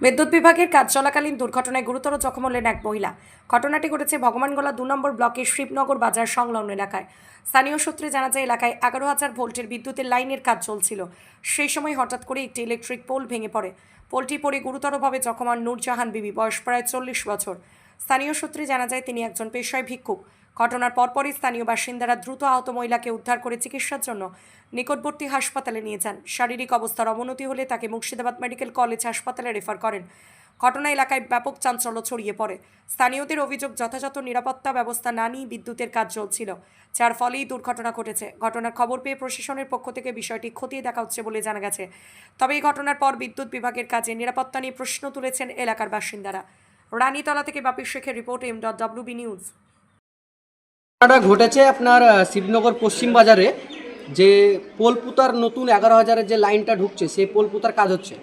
বিদ্যুৎ বিভাগের কাজ চলাকালীন দুর্ঘটনায় গুরুতর জখম হলেন এক মহিলা। ঘটনাটি ঘটেছে ভগবানগোলা 2 নম্বর ব্লকের শিবনগর বাজার সংলগ্ন এলাকায়। স্থানীয় সূত্রে জানা যায়, এলাকায় 11,000 ভোল্টের বিদ্যুতের লাইনের কাজ চলছিল। সেই সময় হঠাৎ করে একটি ইলেকট্রিক পোল ভেঙে পড়ে। পোলটি পড়ে গুরুতরভাবে জখম হন নূরজাহান বিবি, বয়স প্রায় 40 বছর। স্থানীয় সূত্রে জানা যায়, তিনি একজন পেশায় ভিক্ষুক। ঘটনার পরপরই স্থানীয় বাসিন্দারা দ্রুত আহত মহিলাকে উদ্ধার করে চিকিৎসার জন্য নিকটবর্তী হাসপাতালে নিয়ে যান। শারীরিক অবস্থার অবনতি হলে তাকে মুর্শিদাবাদ মেডিকেল কলেজ হাসপাতালে রেফার করেন। ঘটনা এলাকায় ব্যাপক চাঞ্চল্য ছড়িয়ে পড়ে। স্থানীয়দের অভিযোগ, যথাযথ নিরাপত্তা ব্যবস্থা না নিয়ে বিদ্যুতের কাজ চলছিল, যার ফলেই দুর্ঘটনা ঘটেছে। ঘটনার খবর পেয়ে প্রশাসনের পক্ষ থেকে বিষয়টি খতিয়ে দেখা হচ্ছে বলে জানা গেছে। তবে এই ঘটনার পর বিদ্যুৎ বিভাগের কাজে নিরাপত্তা নিয়ে প্রশ্ন তুলেছেন এলাকার বাসিন্দারা। রানীতলা থেকে বাপির শেখের রিপোর্ট, M.WB নিউজ। ঘটনাটা ঘটেছে আপনার শিবনগর পশ্চিম বাজারে, যে পোলপুতার নতুন 11,000-এর যে লাইনটা ঢুকছে, সেই পোলপুতার কাজ হচ্ছে।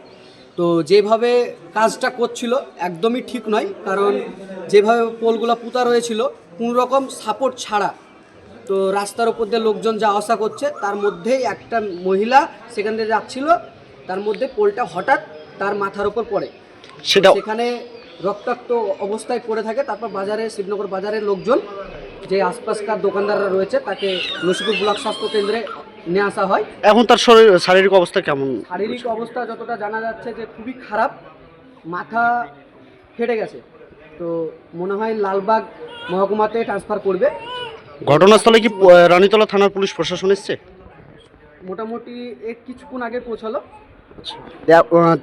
তো যেভাবে কাজটা করছিল একদমই ঠিক নয়, কারণ যেভাবে পোলগুলো পুঁতা রয়েছিল কোনো রকম সাপোর্ট ছাড়া, তো রাস্তার উপর দিয়ে লোকজন যা আসা করছে, তার মধ্যেই একটা মহিলা সেখান থেকে যাচ্ছিল, তার মধ্যে পোলটা হঠাৎ তার মাথার উপর পড়ে, সেখানে রক্তাক্ত অবস্থায় পড়ে থাকে। তারপর বাজারে, শিবনগর বাজারের লোকজন, যে আশপাশকার দোকানদাররা রয়েছে, তাকে নসিপুর ব্লক স্বাস্থ্য কেন্দ্রে নিয়ে আসা হয়। এখন তার শারীরিক অবস্থা কেমন? শারীরিক অবস্থা যতটা জানা যাচ্ছে যে খুবই খারাপ, মাথা ফেটে গেছে। তো মনে হয় লালবাগ মহকুমাতে ট্রান্সফার করবে। ঘটনাস্থলে কি রানীতলা থানার পুলিশ প্রশাসন এসছে? মোটামুটি কিছুক্ষণ আগে পৌঁছালো।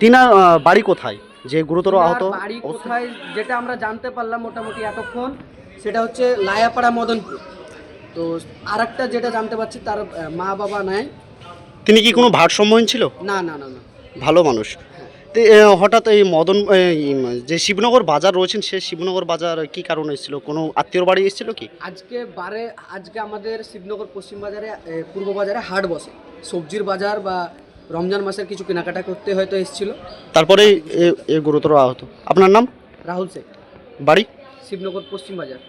তিনার বাড়ি কোথায়, যে গুরুতর আহত? বাড়ি কোথায় যেটা আমরা জানতে পারলাম মোটামুটি এতক্ষণ, সেটা হচ্ছে লায়াপাড়া মদনপুর। তো আর একটা যেটা জানতে পারছি, তার মা বাবা নাই। তিনি কি কোনো ভারসাম্যহীন ছিল? না না না না, ভালো মানুষ। তো হঠাৎ এই যে শিবনগর বাজার রয়েছেন, সে শিবনগর বাজার কি কারণে এসেছিল? কোনো আত্মীয়র বাড়ি এসেছিল কি? আজকে আমাদের শিবনগর পশ্চিম বাজারে, পূর্ব বাজারে হাট বসে, সবজির বাজার বা রমজান মাসের কিছু কেনাকাটা করতে হয়তো এসেছিল। তারপরে গুরুতর আহত। আপনার নাম? রাহুল শেখ, বাড়ি? শিবনগর পশ্চিম বাজার।